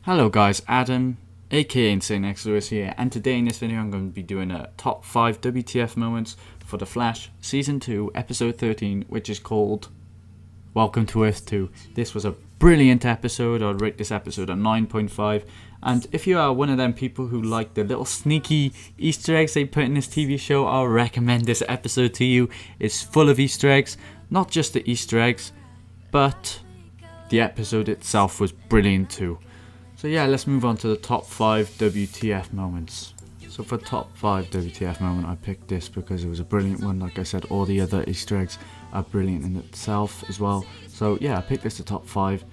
Hello guys, Adam, aka Insane X Lewis here, and today in this video I'm going to be doing a top 5 WTF moments for The Flash Season 2 Episode 13, which is called Welcome to Earth-2. This was a brilliant episode. I'd rate this episode a 9.5, and if you are one of them people who like the little sneaky Easter eggs they put in this TV show, I'll recommend this episode to you. It's full of Easter eggs, not just the Easter eggs, but the episode itself was brilliant too. So yeah, let's move on to the top 5 WTF moments. So for top 5 WTF moment, I picked this because it was a brilliant one. Like I said, all the other Easter eggs are brilliant in itself as well. So yeah, I picked this to top 5.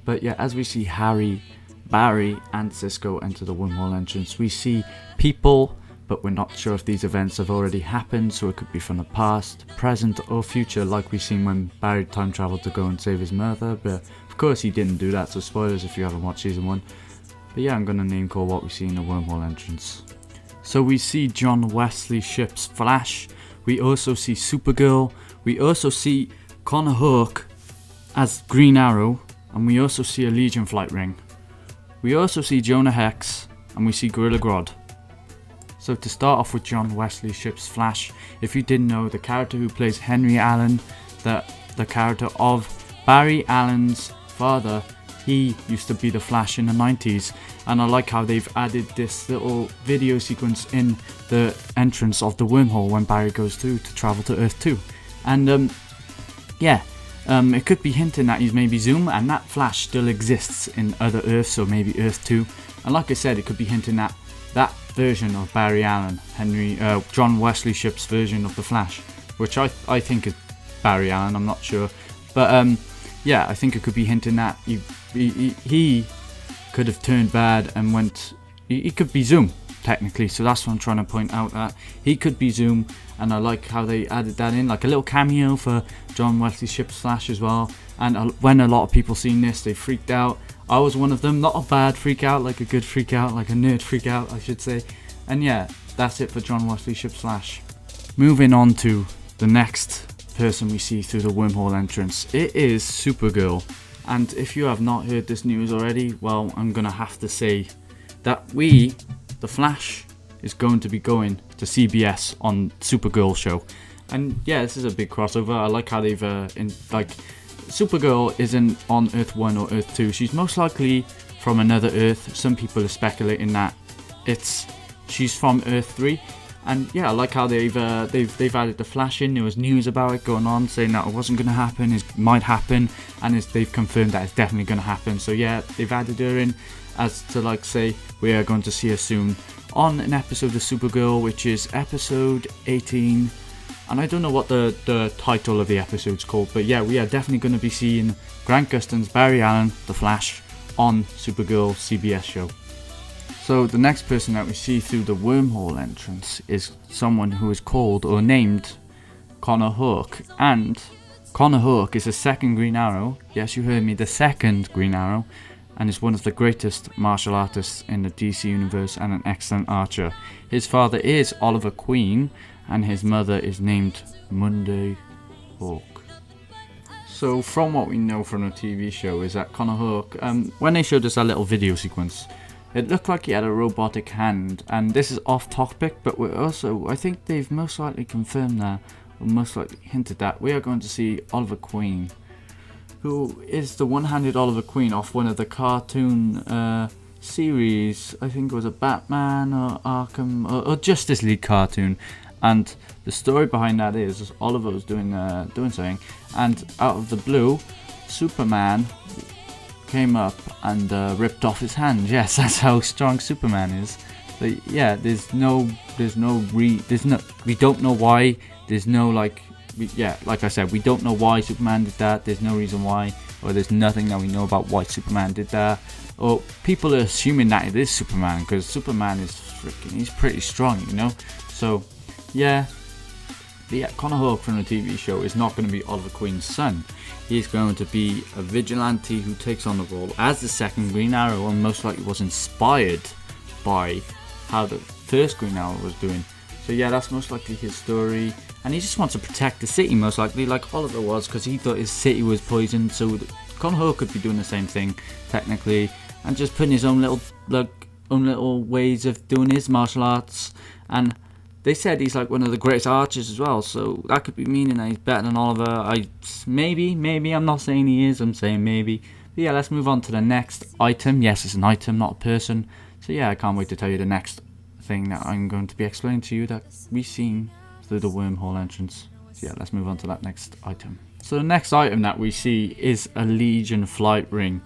But yeah, as we see Harry, Barry and Cisco enter the wormhole entrance, we see people, but we're not sure if these events have already happened. So it could be from the past, present or future, like we've seen when Barry time traveled to go and save his mother. But of course he didn't do that, so spoilers if you haven't watched season 1. But yeah, I'm going to name call what we see in the wormhole entrance. So we see John Wesley Shipp's Flash. We also see Supergirl. We also see Connor Hawke as Green Arrow. And we also see a Legion flight ring. We also see Jonah Hex. And we see Gorilla Grodd. So to start off with John Wesley Shipp's Flash, if you didn't know, the character who plays Henry Allen, the character of Barry Allen's father, he used to be the Flash in the 90s, and I like how they've added this little video sequence in the entrance of the wormhole when Barry goes through to travel to Earth-2. And it could be hinting that he's maybe Zoom, and that Flash still exists in other Earths, or maybe Earth-2. And like I said, it could be hinting that that version of Barry Allen, John Wesley Shipp's version of the Flash, which I think is Barry Allen, I'm not sure, but yeah, I think it could be hinting that he could have turned bad and went. He could be Zoom technically, so that's what I'm trying to point out, that he could be Zoom, and I like how they added that in, like a little cameo for John Wesley Shipp's Flash as well. And when a lot of people seen this, they freaked out. I was one of them, not a bad freak out, like a good freak out, like a nerd freak out, I should say. And yeah, that's it for John Wesley Shipp's Flash. Moving on to the next person we see through the wormhole entrance, it is Supergirl. And if you have not heard this news already, well, I'm gonna have to say that the Flash, is going to be going to CBS on Supergirl show. And yeah, this is a big crossover. I like how they've Supergirl isn't on Earth 1 or Earth 2. She's most likely from another Earth. Some people are speculating that she's from Earth 3. And yeah, I like how they've added the Flash in. There was news about it going on saying that it wasn't going to happen, it might happen, and they've confirmed that it's definitely going to happen. So yeah, they've added her in as to say we are going to see her soon on an episode of Supergirl, which is episode 18. And I don't know what the title of the episode's called, but yeah, we are definitely going to be seeing Grant Gustin's Barry Allen, the Flash, on Supergirl CBS show. So the next person that we see through the wormhole entrance is someone who is called or named Connor Hawke. And Connor Hawke is the second Green Arrow. Yes, you heard me, the second Green Arrow. And is one of the greatest martial artists in the DC universe and an excellent archer. His father is Oliver Queen, and his mother is named Monday Hawke. So from what we know from the TV show is that Connor Hawke, when they showed us that little video sequence, it looked like he had a robotic hand. And this is off topic, but I think they've most likely confirmed that, or most likely hinted that, we are going to see Oliver Queen, who is the one-handed Oliver Queen off one of the cartoon series. I think it was a Batman or Arkham or Justice League cartoon. And the story behind that is Oliver was doing something, and out of the blue, Superman came up and ripped off his hand. Yes, that's how strong Superman is. But yeah, we don't know why. There's no like I said, we don't know why Superman did that. There's no reason why, or there's nothing that we know about why Superman did that. Or people are assuming that it is Superman, because Superman is he's pretty strong, you know. So yeah. But yeah, Connor Hawke from the TV show is not going to be Oliver Queen's son. He's going to be a vigilante who takes on the role as the second Green Arrow, and most likely was inspired by how the first Green Arrow was doing. So yeah, that's most likely his story. And he just wants to protect the city, most likely, like Oliver was, because he thought his city was poisoned. So Connor Hawke could be doing the same thing, technically. and just putting his own little ways of doing his martial arts. And they said he's like one of the greatest archers as well, so that could be meaning that he's better than Oliver. Maybe, I'm not saying he is, I'm saying maybe. But yeah, let's move on to the next item. Yes, it's an item, not a person. So yeah, I can't wait to tell you the next thing that I'm going to be explaining to you that we've seen through the wormhole entrance. So yeah, let's move on to that next item. So the next item that we see is a Legion flight ring.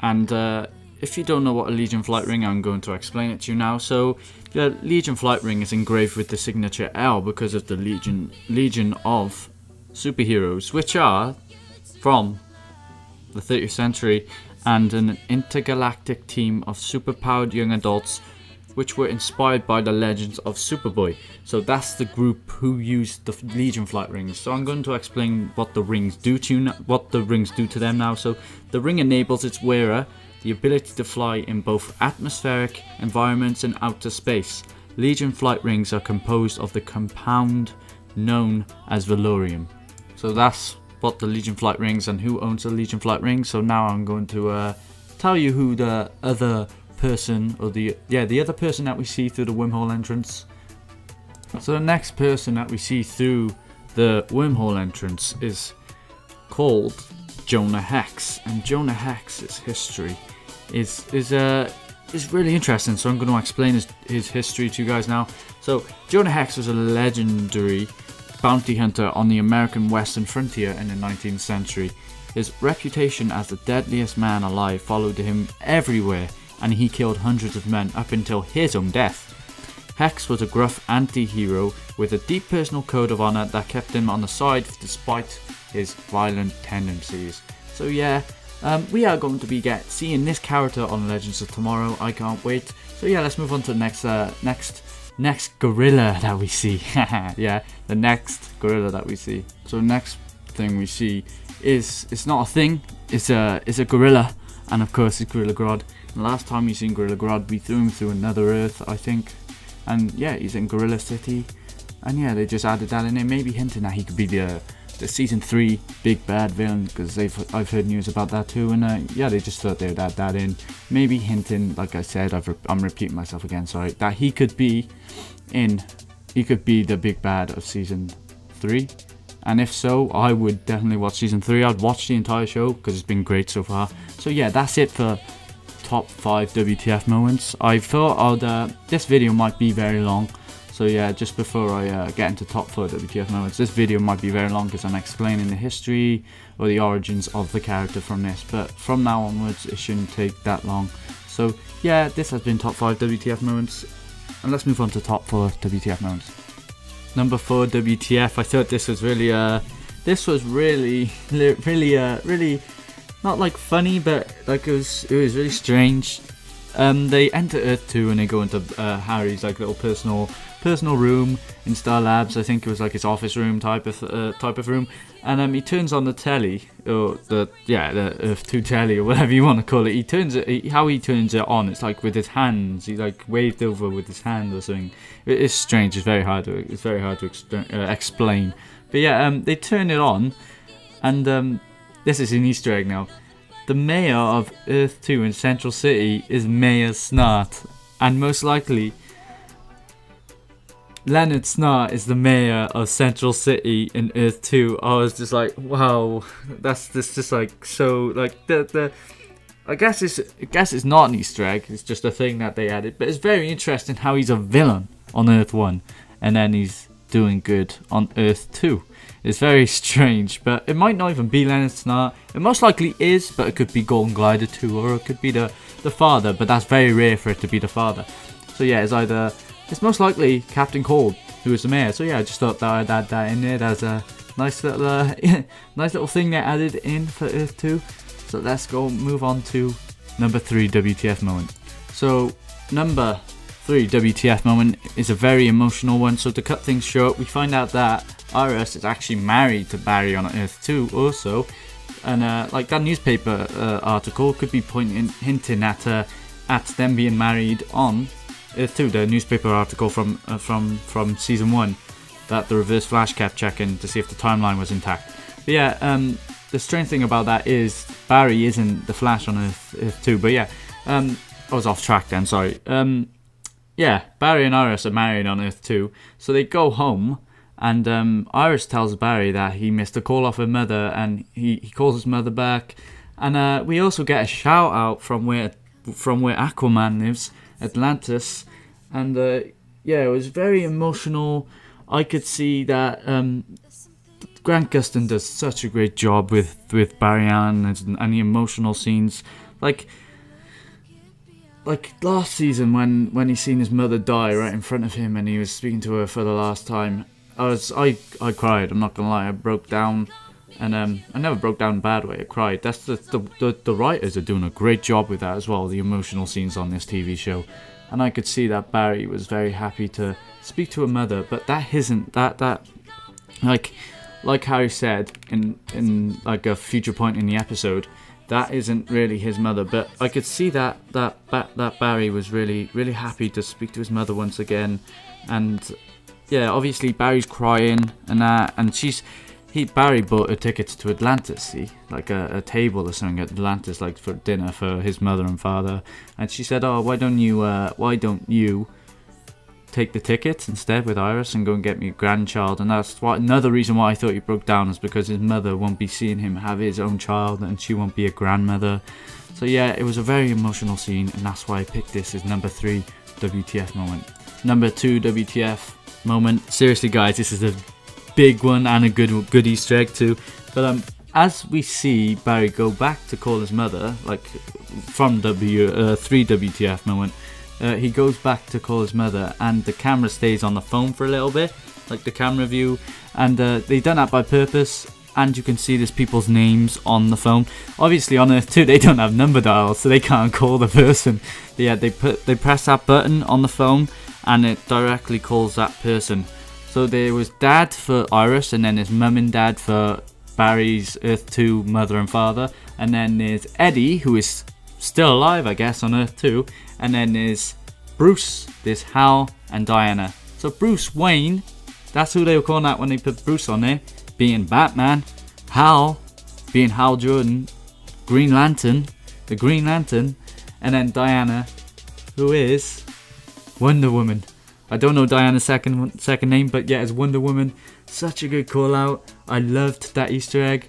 And if you don't know what a Legion flight ring, I'm going to explain it to you now. So the Legion flight ring is engraved with the signature L because of the Legion of superheroes, which are from the 30th century and an intergalactic team of superpowered young adults which were inspired by the legends of Superboy. So that's the group who used the Legion flight rings. So I'm going to explain what the rings do to them now. So the ring enables its wearer the ability to fly in both atmospheric environments and outer space. Legion flight rings are composed of the compound known as Valorium. So that's what the Legion flight rings and who owns the Legion flight rings. So now I'm going to tell you who the other person, or the other person that we see through the wormhole entrance. So the next person that we see through the wormhole entrance is called Jonah Hex, and Jonah Hex's history is really interesting. So I'm going to explain his history to you guys now. So Jonah Hex was a legendary bounty hunter on the American Western frontier in the 19th century. His reputation as the deadliest man alive followed him everywhere, and he killed hundreds of men up until his own death. Hex was a gruff anti-hero with a deep personal code of honor that kept him on the side despite his violent tendencies. So yeah, we are going to be seeing this character on Legends of Tomorrow. I can't wait. So yeah, let's move on to the next gorilla that we see. Yeah, the next gorilla that we see. So the next thing we see is, it's not a thing, it's a gorilla, and of course it's Gorilla Grodd. And last time we seen Gorilla Grodd, we threw him through another Earth, I think. And yeah, he's in Gorilla City. And yeah, they just added that in there, maybe hinting that he could be the season 3 big bad villain, because I've heard news about that too. And yeah, they just thought they would add that in, maybe hinting, like I said, I'm repeating myself again, sorry, that he could be the big bad of season 3. And if so, I would definitely watch season 3. I'd watch the entire show because it's been great so far. So yeah, that's it for top 5 WTF moments. I thought this video might be very long. So yeah, just before I get into top 4 WTF moments, this video might be very long because I'm explaining the history or the origins of the character from this. But from now onwards, it shouldn't take that long. So yeah, this has been top 5 WTF moments. And let's move on to top 4 WTF moments. Number 4 WTF. I thought this was really not like funny, but like it was really strange. They enter Earth-2 and they go into Harry's like little personal room in Star Labs. I think it was like his office room type of room. And he turns on the telly, or the Earth-2 telly, or whatever you want to call it. How he turns it on, it's like with his hands. He like waved over with his hand or something. It's strange. It's very hard to explain. But yeah, they turn it on, and this is an Easter egg now. The mayor of Earth-2 in Central City is Mayor Snart, and most likely Leonard Snart is the mayor of Central City in Earth-2. I was just like, wow, that's just like so like I guess it's not an Easter egg. It's just a thing that they added, but it's very interesting how he's a villain on Earth-1 and then he's doing good on Earth-2. It's very strange, but it might not even be Leonard Snart. It most likely is, but it could be Golden Glider 2, or it could be the father, but that's very rare for it to be the father. So yeah, it's most likely Captain Cold, who is the mayor. So yeah, I just thought that I'd add that in there. That's a nice little thing they added in for Earth-2. So let's move on to number 3 WTF moment. So number 3 WTF moment is a very emotional one. So to cut things short, we find out that Iris is actually married to Barry on Earth-2 also. And like that newspaper article could be hinting at them being married on Earth-2, the newspaper article from season 1 that the Reverse Flash kept checking to see if the timeline was intact. But yeah, the strange thing about that is Barry isn't the Flash on Earth-2. But yeah, I was off track then, sorry. Yeah, Barry and Iris are married on Earth-2, so they go home, and Iris tells Barry that he missed a call off her mother, and he calls his mother back, and we also get a shout out from where Aquaman lives, Atlantis, and yeah, it was very emotional. I could see that Grant Gustin does such a great job with Barry Allen and the emotional scenes, like last season when he seen his mother die right in front of him and he was speaking to her for the last time. I cried. I'm not gonna lie. I broke down, and I never broke down in a bad way. I cried. That's the writers are doing a great job with that as well. The emotional scenes on this TV show, and I could see that Barry was very happy to speak to her mother. But that isn't that like Harry said in like a future point in the episode. That isn't really his mother, but I could see that Barry was really happy to speak to his mother once again, and yeah, obviously Barry's crying and that, and Barry bought her tickets to Atlantis, see, like a table or something at Atlantis, like for dinner for his mother and father, and she said, "Oh, why don't you take the tickets instead with Iris and go and get me a grandchild?" And that's another reason why I thought he broke down, is because his mother won't be seeing him have his own child and she won't be a grandmother. So yeah, it was a very emotional scene, and that's why I picked this as number 3 WTF moment. Number 2 WTF moment. Seriously guys, this is a big one and a good Easter egg too. But as we see Barry go back to call his mother, like from 3 WTF moment, he goes back to call his mother, and the camera stays on the phone for a little bit, like the camera view, and they done that by purpose, and you can see there's people's names on the phone. Obviously on Earth-2 they don't have number dials, so they can't call the person. Yeah, they press that button on the phone and it directly calls that person. So there was dad for Iris, and then there's mum and dad for Barry's Earth-2 mother and father, and then there's Eddie, who is still alive I guess on Earth-2, and then there's Bruce, there's Hal and Diana. So Bruce Wayne, that's who they were calling out when they put Bruce on there, being Batman. Hal being Hal Jordan, Green Lantern, the Green Lantern, and then Diana, who is Wonder Woman. I don't know Diana's second name, but yeah, it's Wonder Woman. Such a good call out. I loved that Easter egg,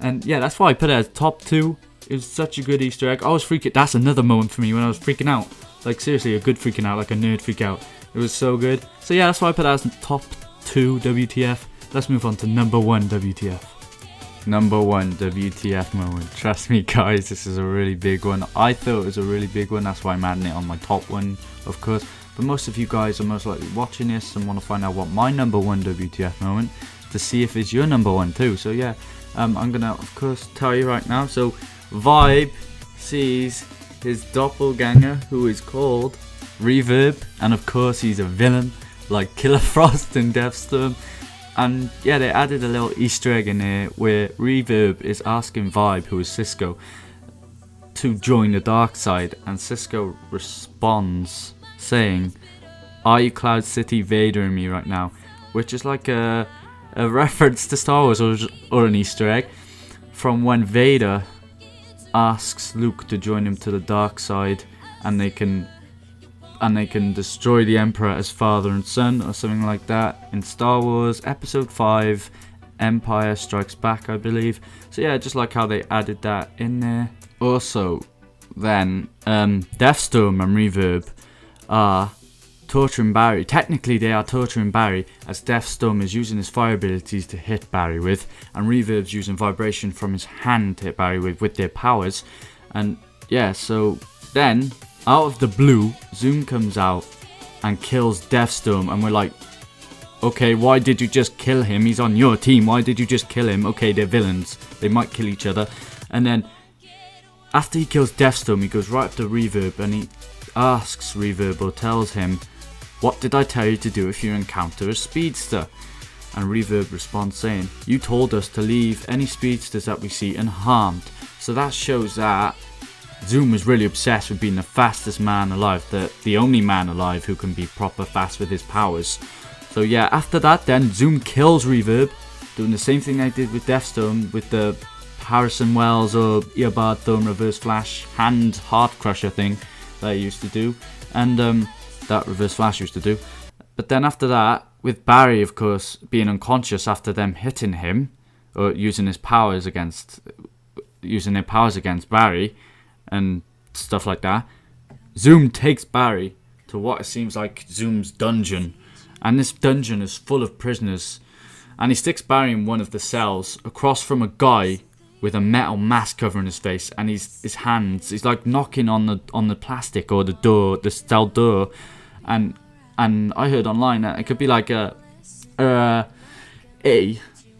and yeah, that's why I put it as top 2. It was such a good Easter egg. I was freaking. That's another moment for me when I was freaking out. Like seriously, a good freaking out, like a nerd freak out. It was so good. So yeah, that's why I put that as top 2 WTF. Let's move on to number 1 WTF. Number 1 WTF moment. Trust me guys, this is a really big one. I thought it was a really big one. That's why I'm adding it on my top 1, of course. But most of you guys are most likely watching this and want to find out what my number 1 WTF moment, to see if it's your number 1 too. So yeah, I'm gonna of course tell you right now. So Vibe sees his doppelganger, who is called Reverb, and of course he's a villain like Killer Frost and Deathstorm. And yeah, they added a little Easter egg in there where Reverb is asking Vibe, who is Cisco, to join the dark side, and Cisco responds saying, "Are you Cloud City Vader in me right now?" Which is like a reference to Star Wars, or an Easter egg from when Vader asks Luke to join him to the dark side, and they can destroy the Emperor as father and son, or something like that, in Star Wars Episode 5, Empire Strikes Back, I believe. So yeah, just like how they added that in there. Also, then Deathstorm and Reverb are torturing Barry. Technically they are torturing Barry, as Deathstorm is using his fire abilities to hit Barry with, and Reverb's using vibration from his hand to hit Barry with their powers. And yeah, so then out of the blue, Zoom comes out and kills Deathstorm, and we're like, okay, why did you just kill him? He's on your team, why did you just kill him? Okay, they're villains, they might kill each other. And then after he kills Deathstorm, he goes right up to Reverb and he asks Reverb, or tells him, "What did I tell you to do if you encounter a speedster?" And Reverb responds saying, "You told us to leave any speedsters that we see unharmed." So that shows that Zoom is really obsessed with being the fastest man alive, the only man alive who can be proper fast with his powers. So yeah, after that then Zoom kills Reverb, doing the same thing I did with Deathstorm with the Harrison Wells or Earbard Thumb Reverse Flash hand Heart Crusher thing that he used to do, and that Reverse Flash used to do. But then after that, with Barry, of course, being unconscious after them hitting him or using their powers against Barry and stuff like that, Zoom takes Barry to what it seems like Zoom's dungeon, and this dungeon is full of prisoners, and he sticks Barry in one of the cells across from a guy with a metal mask covering his face, and his hands, he's like knocking on the plastic or the door, the cell door, and I heard online that it could be like a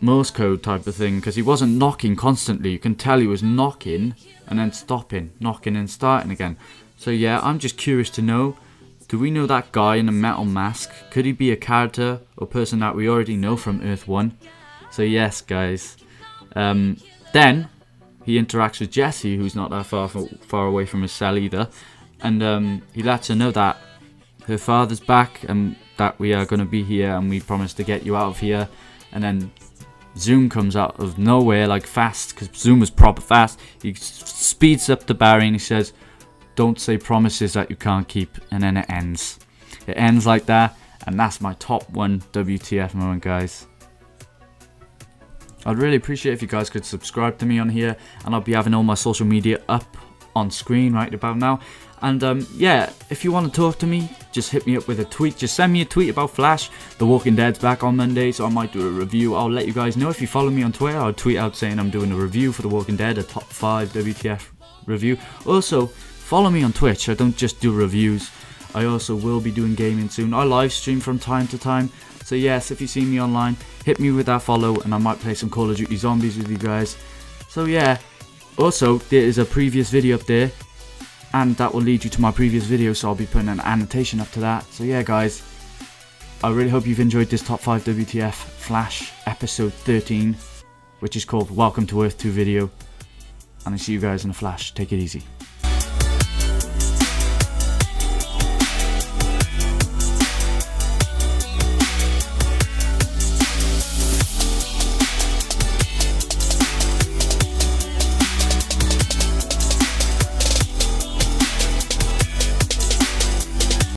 Morse code type of thing, because he wasn't knocking constantly. You can tell he was knocking and then stopping, knocking and starting again. So yeah, I'm just curious to know, do we know that guy in a metal mask? Could he be a character or person that we already know from Earth-1? So yes, guys. Then he interacts with Jessie, who's not that far away from his cell either, and he lets her know that her father's back and that we are going to be here and we promise to get you out of here. And then Zoom comes out of nowhere, like fast, because Zoom was proper fast. He speeds up to Barry and he says, "Don't say promises that you can't keep," and then it ends. It ends like that, and that's my top 1 WTF moment, guys. I'd really appreciate if you guys could subscribe to me on here, and I'll be having all my social media up on screen right about now. And yeah, if you want to talk to me, just hit me up with a tweet. Just send me a tweet about Flash. The Walking Dead's back on Monday, so I might do a review. I'll let you guys know. If you follow me on Twitter, I'll tweet out saying I'm doing a review for The Walking Dead, a top 5 WTF review. Also, follow me on Twitch. I don't just do reviews. I also will be doing gaming soon. I live stream from time to time. So yes, if you see me online, hit me with that follow, and I might play some Call of Duty Zombies with you guys. So yeah, also there is a previous video up there, and that will lead you to my previous video, so I'll be putting an annotation up to that. So yeah, guys, I really hope you've enjoyed this top 5 WTF Flash episode 13, which is called Welcome to Earth-2 video, and I see you guys in a flash. Take it easy.